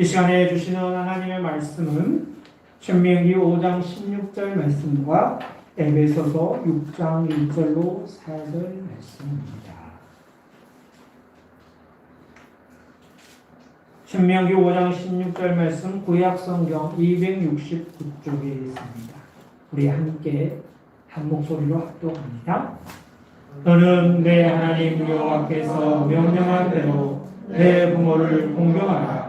이 시간에 주시는 하나님의 말씀은 신명기 5장 16절 말씀과 에베소서 6장 1절로 4절 말씀입니다. 신명기 5장 16절 말씀 구약성경 269쪽에 있습니다. 우리 함께 한 목소리로 합독합니다. 너는 내 하나님 여호와께서 명령한 대로 내 부모를 공경하라.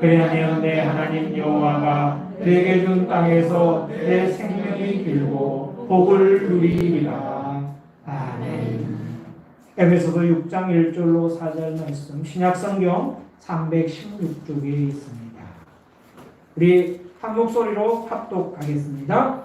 그리하면 내 하나님 여호와가 내게 준 땅에서 내 생명이 길고 복을 누리리라. 아멘. 에베소서 6장 1절로 4절 말씀 신약성경 316쪽에 있습니다. 우리 한 목소리로 합독하겠습니다.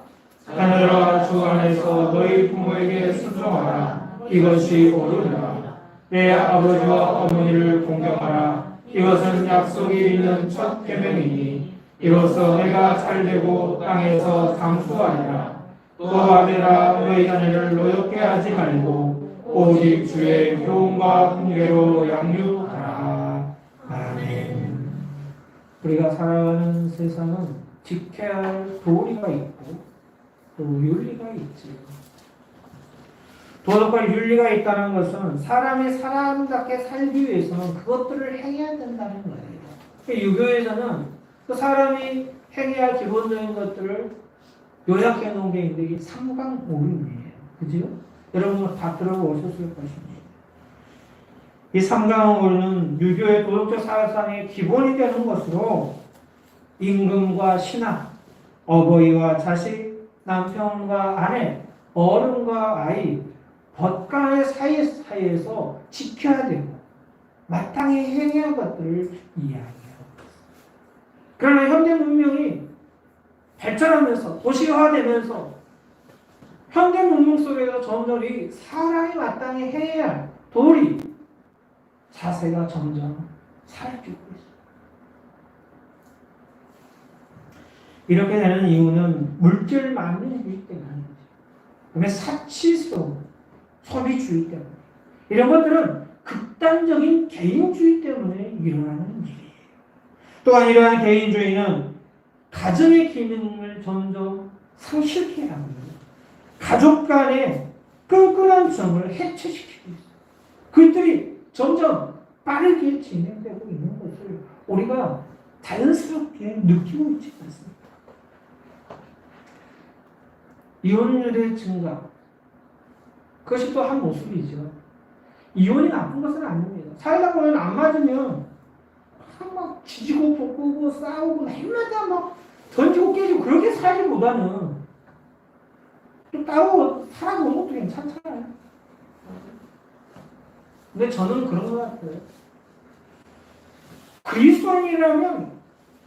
자녀들아 주 안에서 너희 부모에게 순종하라. 이것이 옳으니라. 내 아버지와 어머니를 공경하라. 이것은 약속이 있는 첫 계명이니 이로써 내가 잘되고 땅에서 장수하리라. 또 아들아 너희 자녀를 노엽게 하지 말고 오직 주의 교훈과 훈계로 양육하라. 아멘. 우리가 살아가는 세상은 지켜야 할 도리가 있고 또 윤리가 있지요. 도덕과 윤리가 있다는 것은 사람이 사람답게 살기 위해서는 그것들을 행해야 된다는 거예요. 유교에서는 그 사람이 행해야 할 기본적인 것들을 요약해 놓은 게 있는데 이게 삼강오륜이에요. 그죠? 여러분 다 들어보셨을 것입니다. 이 삼강오륜은 유교의 도덕적 사상의 기본이 되는 것으로 임금과 신하, 어버이와 자식, 남편과 아내, 어른과 아이, 법간의 사이에서 지켜야 되고 마땅히 행해야 할 것들을 이야기해요. 그러나 현대 문명이 발전하면서 도시화되면서 현대 문명 속에서 점점 이 사람이 마땅히 해야 할 도리, 자세가 점점 사라지고 있어요. 이렇게 되는 이유는 물질 만능주의 때문입니다. 그다음에 사치스러움, 소비주의 때문에 이런 것들은 극단적인 개인주의 때문에 일어나는 일이에요. 또한 이러한 개인주의는 가정의 기능을 점점 상실케 합니다. 가족 간의 끈끈한 정을 해체시키고 있어요. 그것들이 점점 빠르게 진행되고 있는 것을 우리가 자연스럽게 느끼고 있지 않습니까? 이혼율의 증가, 그것이 또 한 모습이죠. 이혼이 나쁜 것은 아닙니다. 살다 보면 안 맞으면 막 지지고 볶고 싸우고 해마다 막 던지고 깨지고 그렇게 살기보다는 또 따로 살아보는 것도 괜찮잖아요. 근데 저는 그런 것 같아요. 그리스도인이라면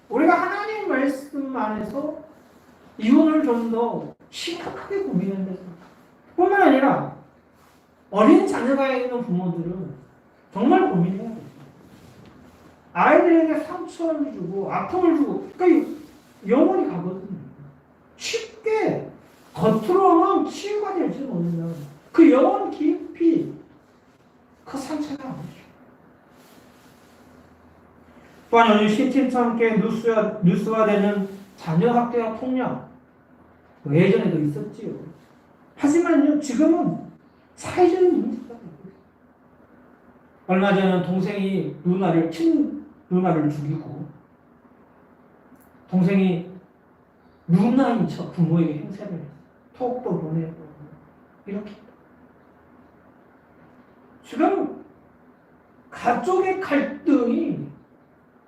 우리가 하나님 말씀 안에서 이혼을 좀 더 심각하게 고민해야 돼요. 뿐만 아니라 어린 자녀가 있는 부모들은 정말 고민해야 돼요. 아이들에게 상처를 주고 아픔을 주고 그러니까 영혼이 가거든요. 쉽게 겉으로는 치유가 될지 모르면 그 영혼 깊이 그 상처가 안 오죠. 또한 요즘 신침참게 뉴스화되는 자녀학대와 폭력 예전에도 있었지요. 하지만요 지금은 사회적인 문제가 되고 있어요. 얼마 전에 동생이 누나를 죽이고 동생이 누나인 척 부모에게 행세를 했어요. 톡도 보내고 이렇게 지금 가족의 갈등이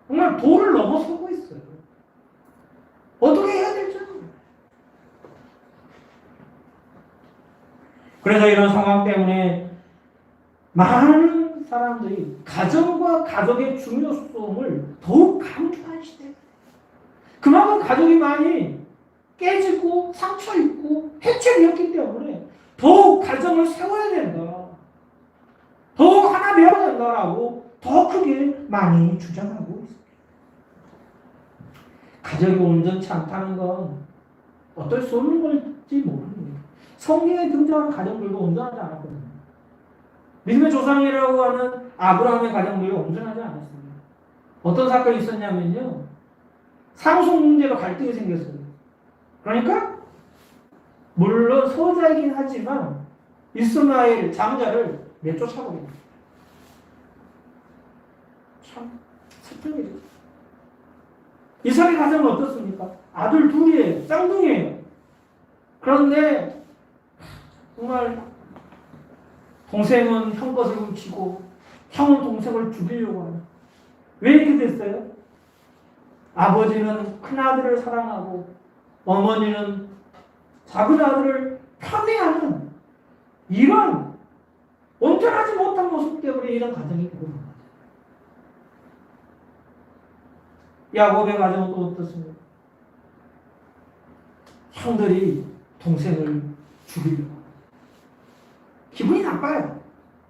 정말 도를 넘어서고 있어요. 어떻게 해야 될지 모르겠어요. 그래서 이런 상황 때문에 많은 사람들이 가정과 가족의 중요성을 더욱 강조한 시대예요. 그만큼 가족이 많이 깨지고 상처 입고 해체되었기 때문에 더욱 가정을 세워야 된다. 더욱 하나 되어야 된다라고 더 크게 많이 주장하고 있습니다. 가족이 온전치 않다는 건 어떨 수 없는 걸지 모릅니다. 성경에 등장하는 가정들도 온전하지 않았거든요. 믿음의 조상이라고 하는 아브라함의 가정들이 온전하지 않았습니다. 어떤 사건이 있었냐면요. 상속 문제로 갈등이 생겼어요. 그러니까 물론 소자이긴 하지만 이스마엘 장자를 내쫓아버립니다. 참 슬픈 일이죠. 이삭의 가정은 어떻습니까? 아들 둘이에요. 쌍둥이에요. 그런데 정말 동생은 형 것을 훔치고 형은 동생을 죽이려고 하는. 왜 이렇게 됐어요? 아버지는 큰아들을 사랑하고 어머니는 작은 아들을 편애하는 이런 온전하지 못한 모습 때문에 이런 가정이 되고 있는 거죠. 야곱의 가정은 또 어떻습니까? 형들이 동생을 죽이려고 합니다. 기분이 나빠요.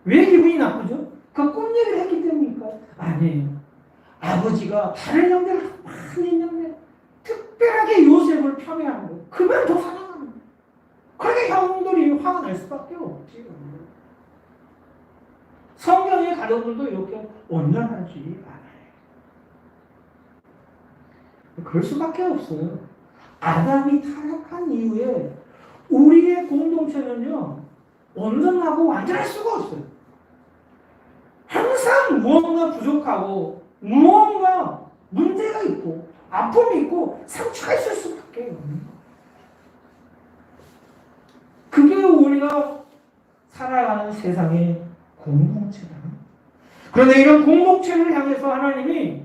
왜 기분이 나쁘죠? 그 꿈 얘기를 했기 때문입니까? 아니에요. 아버지가 다른 형들 많이 있는데 특별하게 요셉을 편애하는 거예요. 그만 더 사랑하는 거예요. 그러니까 형들이 화가 날 수밖에 없지. 성경의 가정들도 이렇게 온전하지 않아요. 그럴 수밖에 없어요. 아담이 타락한 이후에 우리의 공동체는요, 온전하고 완전할 수가 없어요. 항상 무언가 부족하고 무언가 문제가 있고 아픔이 있고 상처가 있을 수밖에 없는 거예요. 그게 우리가 살아가는 세상의 공동체다. 그런데 이런 공동체를 향해서 하나님이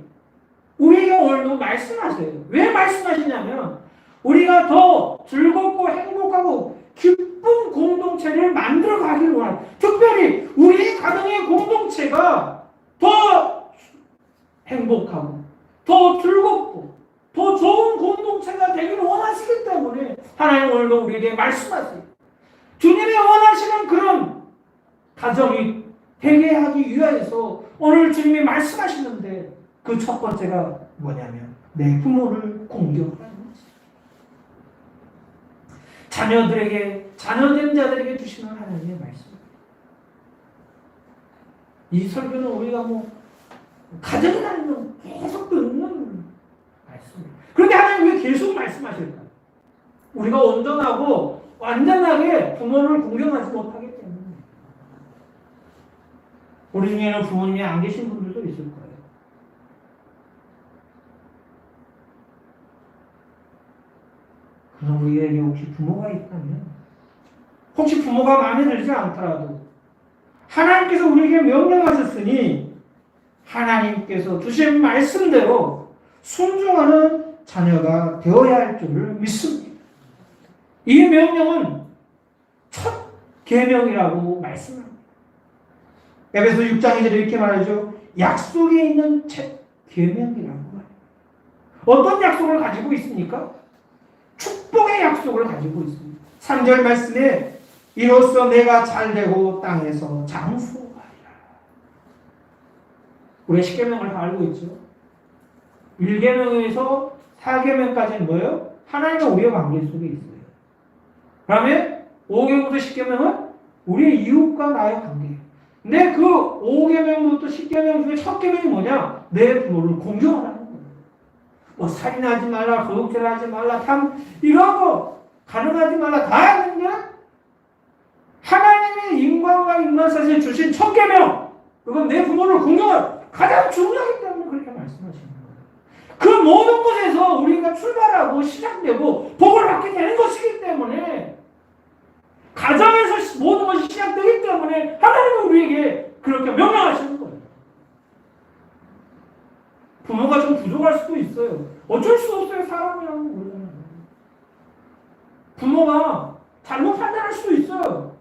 우리에게 오늘도 말씀하세요. 왜 말씀하시냐면 우리가 더 즐겁고 행복하고 기쁜 공동체를 만들어 가기를 원해요. 특별히 우리 가정의 공동체가 더 행복하고 더 즐겁고 더 좋은 공동체가 되기를 원하시기 때문에 하나님 오늘도 우리에게 말씀하세요. 주님이 원하시는 그런 가정이 되게 하기 위하여서 오늘 주님이 말씀하시는데 그 첫 번째가 뭐냐면 내 부모를 공경하라는 거지. 자녀들에게, 자녀된 자들에게 주시는 하나님의 말씀. 이 설교는 우리가 가정이라는 건 계속 듣는 말씀이에요. 그런데 하나님 왜 계속 말씀하실까? 우리가 온전하고 완전하게 부모를 공경하지 못하기 때문에. 우리 중에는 부모님이 안 계신 분들도 있을 거예요. 그럼 우리에게 혹시 부모가 있다면, 혹시 부모가 마음에 들지 않더라도 하나님께서 우리에게 명령하셨으니 하나님께서 주신 말씀대로 순종하는 자녀가 되어야 할 줄을 믿습니다. 이 명령은 첫 계명이라고 말씀합니다. 에베소 6장 2절에 이렇게 말하죠. 약속이 있는 첫 계명이라고 말해요. 어떤 약속을 가지고 있습니까? 축복의 약속을 가지고 있습니다. 3절 말씀에 이로써 내가 잘되고 땅에서 장수하리라. 우리 10계명을 다 알고 있죠. 1계명에서 4계명까지는 뭐예요? 하나님과 우리의 관계 속에 있어요. 그 다음에 5계명부터 10계명은 우리의 이웃과 나의 관계예요. 근데 그 5계명부터 10계명 중에 첫 계명이 뭐냐? 내 부모를 공경하라는 거예요. 뭐 살인하지 말라, 도둑질 하지 말라, 이런 거 가능하지 말라 다 했는데 하나님의 인간과 인간 사이에 주신 첫 계명, 그건 내 부모를 공경하라. 가장 중요하기 때문에 그렇게 말씀하시는 거예요. 그 모든 것에서 우리가 출발하고 시작되고 복을 받게 되는 것이기 때문에, 가정에서 모든 것이 시작되기 때문에 하나님은 우리에게 그렇게 명령하시는 거예요. 부모가 좀 부족할 수도 있어요. 어쩔 수 없어요. 사람이라는 거잖아요. 부모가 잘못 판단할 수도 있어요.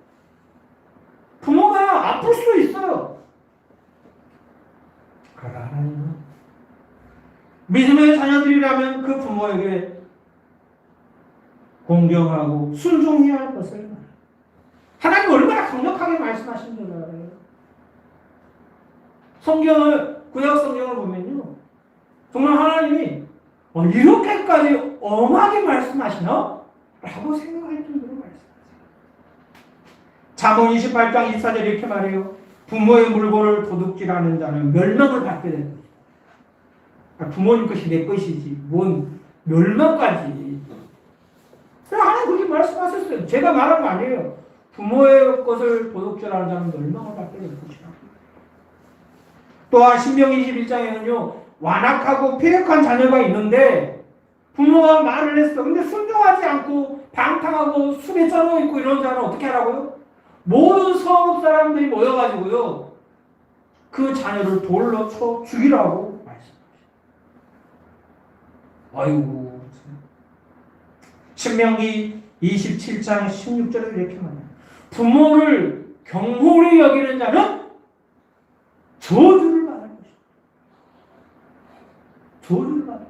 부모가 아플 수도 있어요. 그러나 하나님은 믿음의 자녀들이라면 그 부모에게 공경하고 순종해야 할 것을 하나님 얼마나 강력하게 말씀하신 줄 알아요. 성경을, 구약 성경을 보면요, 정말 하나님이 이렇게까지 엄하게 말씀하시나? 라고 생각할 정도로 말씀하세요. 잠언 28장 24절에 이렇게 말해요. 부모의 물건을 도둑질하는 자는 멸망을 받게 된다. 부모님 것이 내 것이지 뭔 멸망까지. 하나님 그렇게 말씀하셨어요. 제가 말한 거 아니에요. 부모의 것을 도둑질하는 자는 멸망을 받게 될 것이다. 또한 신명기 21장에는요. 완악하고 폐역한 자녀가 있는데 부모가 말을 했어. 근데 순종하지 않고 방탕하고 술에 쪄놓고 있고 이런 자는 어떻게 하라고요? 모든 성읍 사람들이 모여가지고요. 그 자녀를 돌로 쳐 죽이라고 말씀하셨어요. 아이고. 신명기 27장 16절에 이렇게 말해요. 부모를 경홀히 여기는 자는 저주를 받을 것이다. 저주를 받을.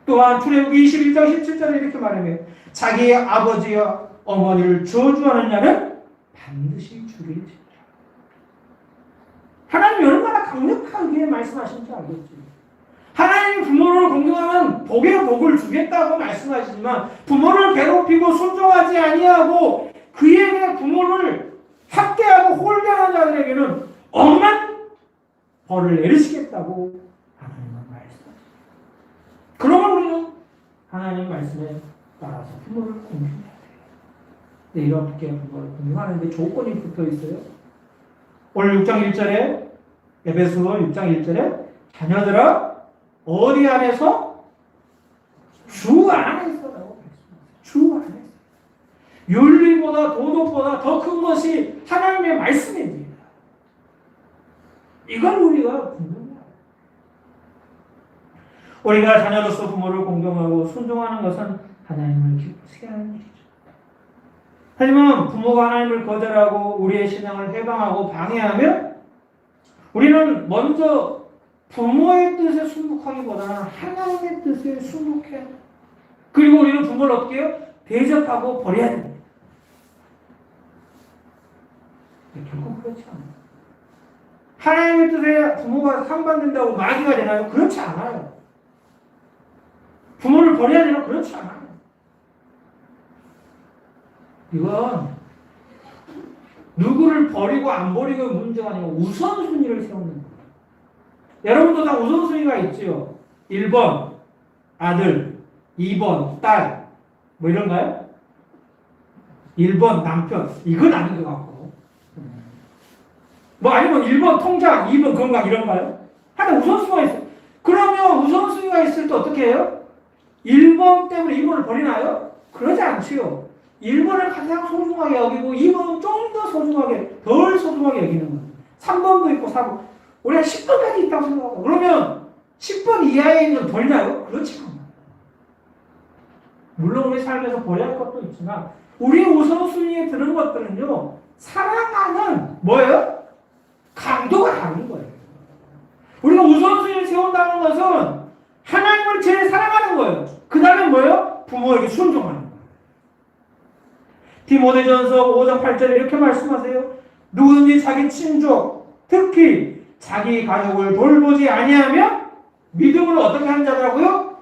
또한 출애굽기 21장 17절에 이렇게 말하며 자기의 아버지와 어머니를 저주하는 자는 반드시 죽일지니라. 하나님이 얼마나 강력하게 말씀하신지 알겠지. 하나님이 부모를 공경하면 복에 복을 주겠다고 말씀하시지만 부모를 괴롭히고 순종하지 아니하고 그에게 부모를 학대하고 홀대하는 자들에게는 엄한 벌을 내리시겠다고 하나님은 말씀하십니다. 그러면 우리는 하나님 말씀에 따라서 부모를 공경해야 돼요. 근데 이렇게 부모를 공경하는데 조건이 붙어 있어요. 오늘 6장 1절에 에베소 6장 1절에 자녀들아 어디 안에서? 주 안에서라고 말씀하세요. 주 안에서. 윤리보다 도덕보다 더 큰 것이 하나님의 말씀입니다. 이걸 우리가 분명해야 해요. 우리가 자녀로서 부모를 공경하고 순종하는 것은 하나님을 기쁘시게 하는 일이죠. 하지만 부모가 하나님을 거절하고 우리의 신앙을 해방하고 방해하면 우리는 먼저 부모의 뜻에 순복하기보다는 하나님의 뜻에 순복해야 돼요. 그리고 우리는 부모를 어떻게 해요? 대접하고 버려야 됩니다. 결국 그렇지 않아요. 하나님의 뜻에 부모가 상반된다고 마귀가 되나요? 그렇지 않아요. 부모를 버려야 되나? 그렇지 않아요. 이건 누구를 버리고 안 버리고의 문제가 아니고 우선순위를 세우는 거예요. 여러분도 다 우선순위가 있지요. 1번 아들, 2번 딸, 뭐 이런가요? 1번 남편, 이건 아닌 것 같고 뭐 아니면 1번 통장, 2번 건강 이런가요? 하나 우선순위가 있어요. 그러면 우선순위가 있을 때 어떻게 해요? 1번 때문에 2번을 버리나요? 그러지 않지요. 1번을 가장 소중하게 여기고 2번은 좀 더 소중하게, 덜 소중하게 여기는 거예요. 3번도 있고 4번. 우리가 10번까지 있다고 생각하고 그러면 10번 이하에 있는 걸 버리나요? 그렇지 않아요. 물론 우리 삶에서 버려야 할 것도 있지만 우리 우선순위에 드는 것들은요. 사랑하는 뭐예요? 강도가 다른 거예요. 우리가 우선순위를 세운다는 것은 하나님을 제일 사랑하는 거예요. 그 다음에 뭐예요? 부모에게 순종하는 거예요. 디모데전서 5장 8절에 이렇게 말씀하세요. 누구든지 자기 친족, 특히 자기 가족을 돌보지 아니하면 믿음을 어떻게 하는 자라고요?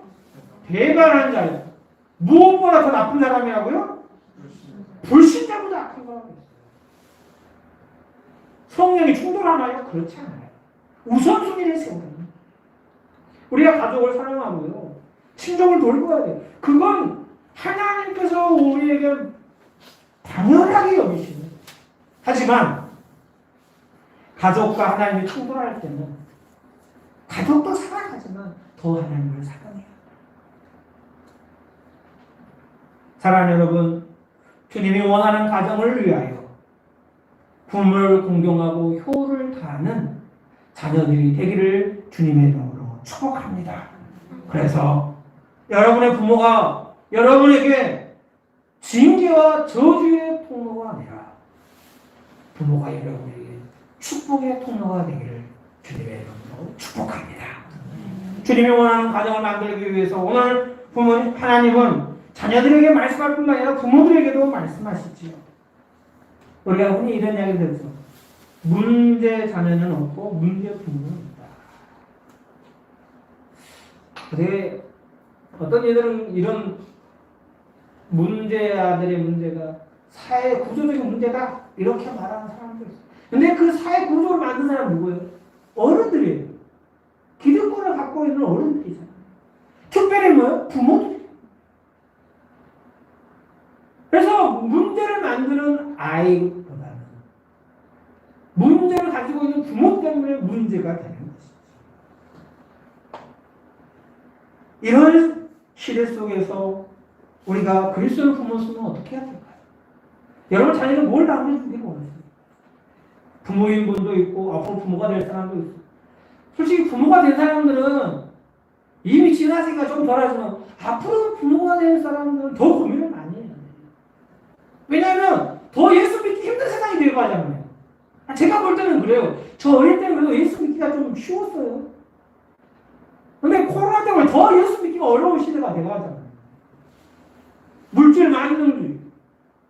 배반하는 자예요. 무엇보다 더 나쁜 사람이라고요? 불신자보다 악한 사람이에요. 성령이 충돌하나요? 그렇지 않아요. 우선순위를 세워요. 우리가 가족을 사랑하고요. 친족을 돌봐야 돼요. 그건 하나님께서 우리에게 당연하게 여기시는 거예요. 하지만 가족과 하나님이 충돌할 때는 가족도 사랑하지만 더 하나님을 사랑해야 돼요. 사랑하는 여러분, 주님이 원하는 가정을 위하여 부모를 공경하고 효를 다하는 자녀들이 되기를 주님의 이름으로 축복합니다. 그래서 여러분의 부모가 여러분에게 징계와 저주의 통로가 아니라 부모가 여러분에게 축복의 통로가 되기를 주님의 이름으로 축복합니다. 주님이 원하는 가정을 만들기 위해서 오늘 부모님 하나님은 자녀들에게 말씀할 뿐만 아니라 부모들에게도 말씀하시지요. 우리가 흔히 이런 이야기를 듣죠. 문제 자녀는 없고 문제 부모는 있다. 근데 어떤 이들은 이런 문제 아들의 문제가 사회 구조적인 문제다 이렇게 말하는 사람도 있어요. 근데 그 사회 구조를 만든 사람은 누구예요? 어른들이에요. 기득권을 갖고 있는 어른들이잖아요. 특별히 뭐예요? 부모들. 그래서 문제를 만드는 아이보다는 문제를 가지고 있는 부모 때문에 문제가 되는 것이죠. 이런 시대 속에서 우리가 그리스도의 부모로서는 어떻게 해야 될까요? 여러분 자녀는 뭘 남겨주기를 원하세요? 부모인 분도 있고 앞으로 부모가 될 사람도 있고, 솔직히 부모가 된 사람들은 이미 지나니까 좀 덜하지만 앞으로 부모가 될 사람들은 더 고민을 많이 해요. 왜냐하면 더 예수 믿기 힘든 세상이 되고 하잖아요. 제가 볼 때는 그래요. 저 어릴 때는 그래도 예수 믿기가 좀 쉬웠어요. 근데 코로나 때문에 더 예수 믿기가 어려운 시대가 되고 하잖아요. 물질 많이 늘고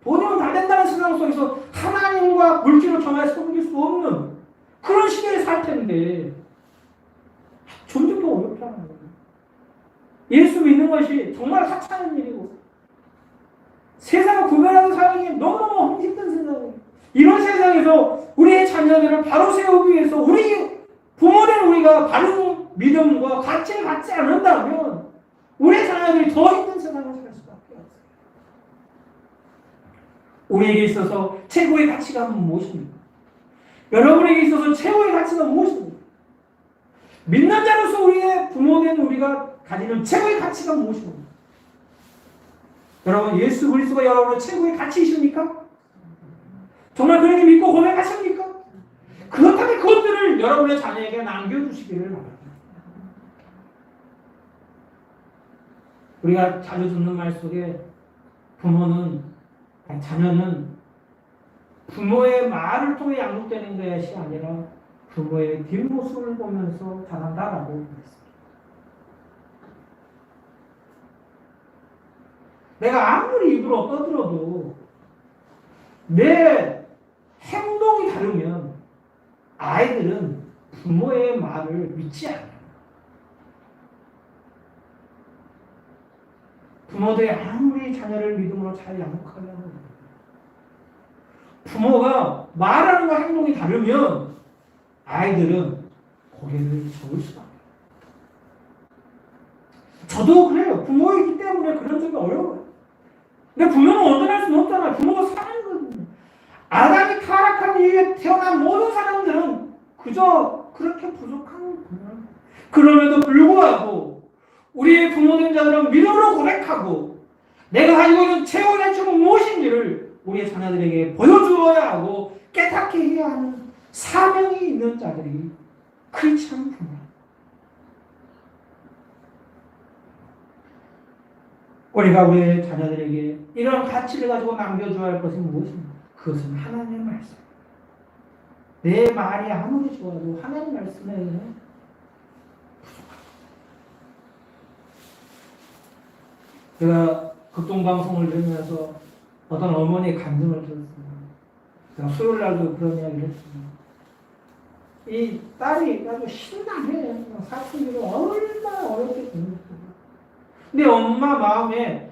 돈이면 다 된다는 세상 속에서 하나님과 물질을 정말 섬길 수 없는 그런 시대에 살 텐데 점점 더 어렵잖아요. 예수 믿는 것이 정말 하찮은 일이고 세상을 구별하고 사는 게 너무너무 힘든 세상이에요. 이런 세상에서 우리의 자녀들을 바로 세우기 위해서 우리 부모된 우리가 바른 믿음과 가치를 갖지 않는다면 우리의 자녀들이 더 힘든 세상을 살 수밖에 없어요. 우리에게 있어서 최고의 가치가 무엇입니까? 여러분에게 있어서 최고의 가치가 무엇입니까? 믿는 자로서 우리의 부모된 우리가 가지는 최고의 가치가 무엇입니까? 여러분, 예수 그리스도가 여러분의 최고의 가치이십니까? 정말 그렇게 믿고 고백하십니까? 그렇다면 그것들을 여러분의 자녀에게 남겨주시기를 바랍니다. 우리가 자주 듣는 말 속에 자녀는 부모의 말을 통해 양육되는 것이 아니라 부모의 뒷모습을 보면서 자란다라고 했습니다. 내가 아무리 입으로 떠들어도 내 행동이 다르면 아이들은 부모의 말을 믿지 않아요. 부모들이 아무리 자녀를 믿음으로 잘 양육하려면 부모가 말하는 거 행동이 다르면 아이들은 고개를 저을 수밖에 없어요. 저도 그래요. 부모이기 때문에 그런 점이 어려워요. 근데 부모는 언제할 수는 없잖아요. 부모가 사는 거거든요. 아담이 타락한 이후에 태어난 모든 사람들은 그저 그렇게 부족한 부모예요. 그럼에도 불구하고 우리의 부모된 자들은 믿음으로 고백하고 내가 가지고 있는 최고의 가치가 무엇인지를 우리의 자녀들에게 보여주어야 하고 깨닫게 해야 하는 사명이 있는 자들이 크리스찬 부모입니다. 우리가 우리의 자녀들에게 이런 가치를 가지고 남겨줘야 할 것은 무엇입니까? 그것은 하나님의 말씀. 내 말이 아무리 좋아도 하나님의 말씀에 부족합니다. 제가 극동방송을 들으면서 어떤 어머니의 감정을 들었습니다. 제가 수요일 날도 그런 이야기를 했습니다. 이 딸이 아주 신나게 사춘기를 얼마나 어렵게 보냈어요. 근데 엄마 마음에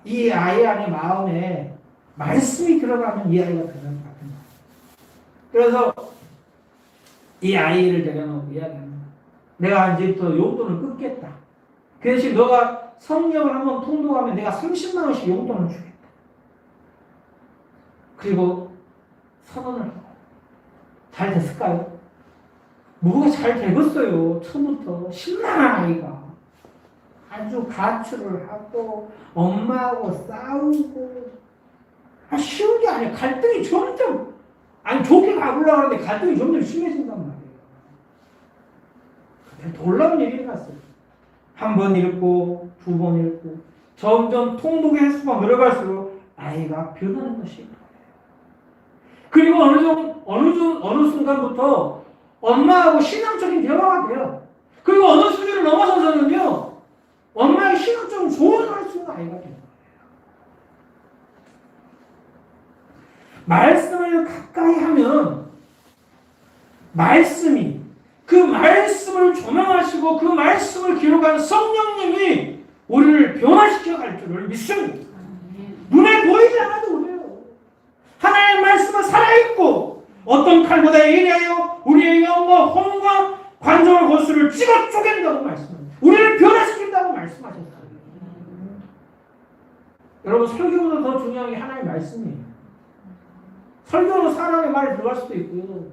이 아이 안에 마음에 말씀이 들어가면 이 아이가 되는 것 같은 거예요. 그래서 이 아이를 데려놓고 이야기합니다. 내가 이제부터 용돈을 끊겠다. 그 대신 너가 성령을 한번 통독하면 내가 30만 원씩 용돈을 주겠다. 그리고 선언을 하고. 잘 됐을까요? 뭐가 잘 되겠어요. 처음부터 신나는 아이가. 아주 가출을 하고 엄마하고 싸우고 쉬운 게 아니에요. 갈등이 점점 좋게 가보려고 하는데 갈등이 점점 심해진단 말이에요. 놀라운 일이 일어났어요. 한 번 읽고 두 번 읽고 점점 통독의 횟수가 늘어갈수록 아이가 변하는 것이 있어요. 그리고 어느 순간부터 엄마하고 신앙적인 대화가 돼요. 그리고 어느 수준을 넘어서서는요 엄마의 신앙적인 조언을 할 수 있는 아이가 되는 거예요. 말씀을 가까이 하면 그 말씀을 조명하시고 그 말씀을 기록한 성령님이 우리를 변화시켜 갈 줄을 믿습니다. 눈에 보이지 않아도 그래요. 하나님의 말씀은 살아있고 어떤 칼보다 예리하여 우리의 영과 혼과 관절과 골수를 찍어 쪼갠다고 말씀합니다. 우리를 변화시킨다고 말씀하셨어요. 여러분, 설교보다 더 중요한 게 하나님의 말씀이에요. 설교는 사람의 말이 들어갈 수도 있고요.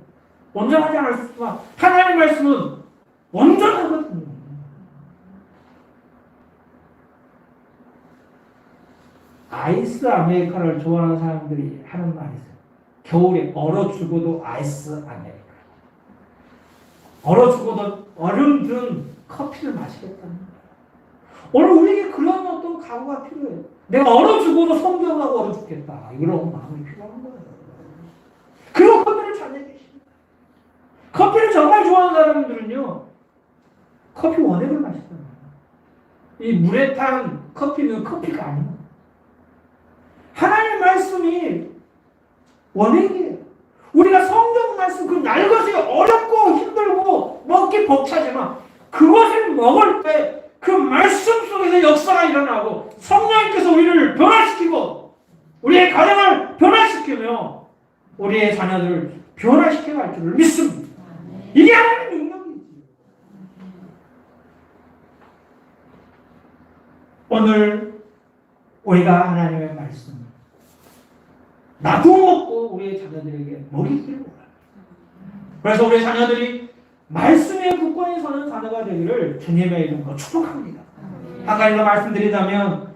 온전하지 않을 수도 있지만 하나님의 말씀은 온전하거든요. 아이스 아메리카노를 좋아하는 사람들이 하는 말이 있어요. 겨울에 얼어 죽어도 아이스 아메리카노. 얼어 죽어도 얼음 든 커피를 마시겠다는 거예요. 오늘 우리에게 그런 어떤 각오가 필요해요. 내가 얼어 죽어도 성경하고 얼어 죽겠다. 이런 마음이 필요한 거예요. 그리고 커피를 잘 내주십니다. 커피를 정말 좋아하는 사람들은요, 커피 원액을 마시잖아요. 이 물에 탄 커피는 커피가 아니에요. 하나님의 말씀이 원액이에요. 우리가 성경 말씀, 그 날것이 어렵고 힘들고 먹기 벅차지만 그것을 먹을 때 그 말씀 속에서 역사가 일어나고 성령님께서 우리를 변화시키고 우리의 가정을 변화시키며 우리의 자녀들을 변화시켜 갈 줄을 믿습니다. 이게 하나님의 능력이지. 오늘 우리가 하나님의 말씀 나도 먹고 우리의 자녀들에게 먹이기를 원합니다. 그래서 우리 자녀들이 말씀의 굳건히 서는 자녀가 되기를 주님의 이름으로 축복합니다. 한 가지 더 말씀드리자면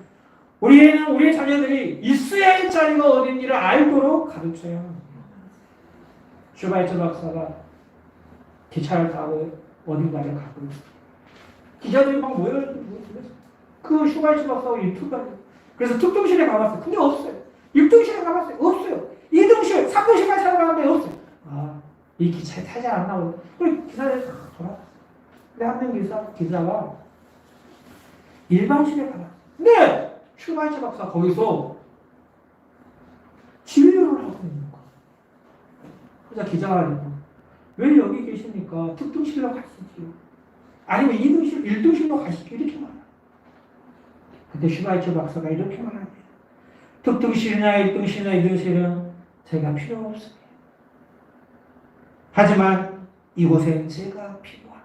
우리의 자녀들이 있어야 할 자리가 어딘지를 알도록 가르쳐야 합니다. 슈바이처 박사가 기차를 타고 어딘가를 가고 기자들이 막 모여가지고 그 슈바이처 박사가 유튜브를 그래서 특종실에 가봤어요. 근데 없어요. 6등실에 가봤어요. 없어요. 2등실, 3등실까지 찾아가는데 없어요. 아, 이 기차에 타지 않나 보다. 그리고 기사를 다 돌아갔어요. 근데 한 명 기자가 일반실에 가봤어요. 근데 슈바이처 박사 거기서 진료를 하고 있는 거예요. 그래서 기자가 하니까 왜 여기 계십니까? 특등실로 가시지요. 아니면 2등실, 1등실로 가시죠. 이렇게 말해요. 근데 슈바이처 박사가 이렇게 말합니다. 특등실이나 1등실이나 2등실은 제가 필요 없습니다. 하지만 이곳엔 제가 필요합니다.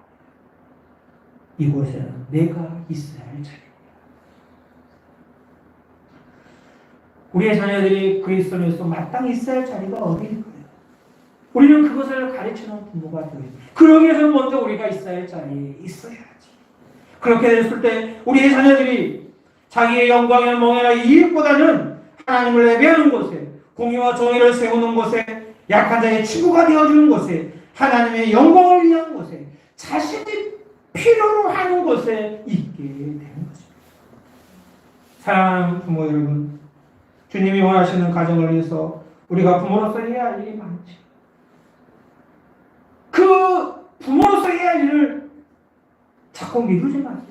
이곳에는 내가 있어야 할 자리입니다. 우리의 자녀들이 그리스도인으로서 마땅히 있어야 할 자리가 어디일까요? 우리는 그것을 가르치는 부모가 되어야 됩니다. 그러기 위해서 먼저 우리가 있어야 할 자리에 있어야지. 그렇게 됐을 때 우리의 자녀들이 자기의 영광이나 멍에나 이익보다는 하나님을 예배하는 곳에 공의와 정의를 세우는 곳에 약한 자의 친구가 되어주는 곳에 하나님의 영광을 위한 곳에 자신이 필요로 하는 곳에 있게 되는 것입니다. 사랑하는 부모 여러분, 주님이 원하시는 가정을 위해서 우리가 부모로서 해야 할 일이 많지. 그 부모로서 해야 할 일을 자꾸 미루지 마세요.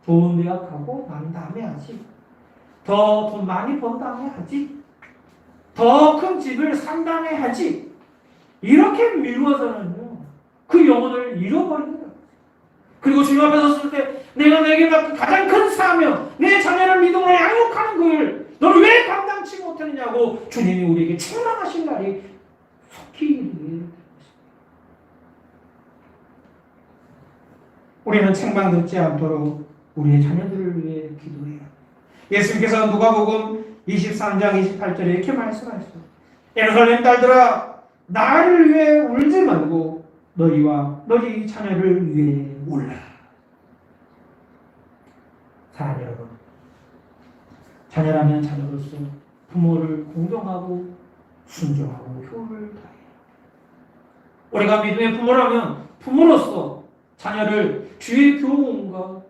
좋은 대학 가고 난 다음에 하지. 더 돈 많이 번 다음에 하지. 더 큰 집을 산 다음에 하지. 이렇게 미루어서는요, 그 영혼을 잃어버립니다. 그리고 주님 앞에 섰을 때 내가 내게 맡긴 가장 큰 사명, 내 자녀를 믿음으로 양육하는 걸 너는 왜 감당치 못했느냐고 주님이 우리에게 책망하신 날이 속히 이르게. 우리는 책망 듣지 않도록 우리의 자녀들을 위해 기도해야 합니다. 예수님께서 누가복음 23장 28절에 이렇게 말씀하셨어요. 예루살렘 딸들아, 나를 위해 울지 말고 너희와 너희 자녀를 위해 울라. 사랑하는 여러분, 자녀라면 자녀로서 부모를 공경하고 순종하고 효를 다해요. 우리가 믿음의 부모라면 부모로서 자녀를 주의 교훈과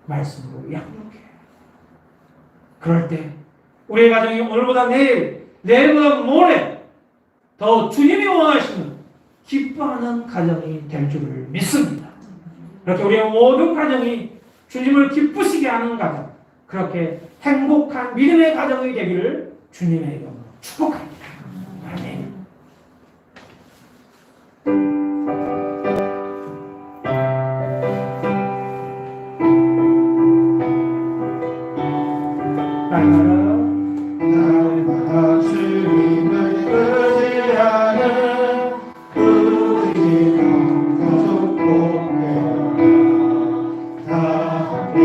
말씀으로 양육해요. 그럴 때 우리의 가정이 오늘보다 내일보다 모레 더 주님이 원하시는 기뻐하는 가정이 될 줄을 믿습니다. 그렇게 우리의 모든 가정이 주님을 기쁘시게 하는 가정, 그렇게 행복한 믿음의 가정이 되기를 주님의 이름으로 축복합니다. 아멘. 날마다 주님을 의지하는 우리 가족 복되어라. 다 함께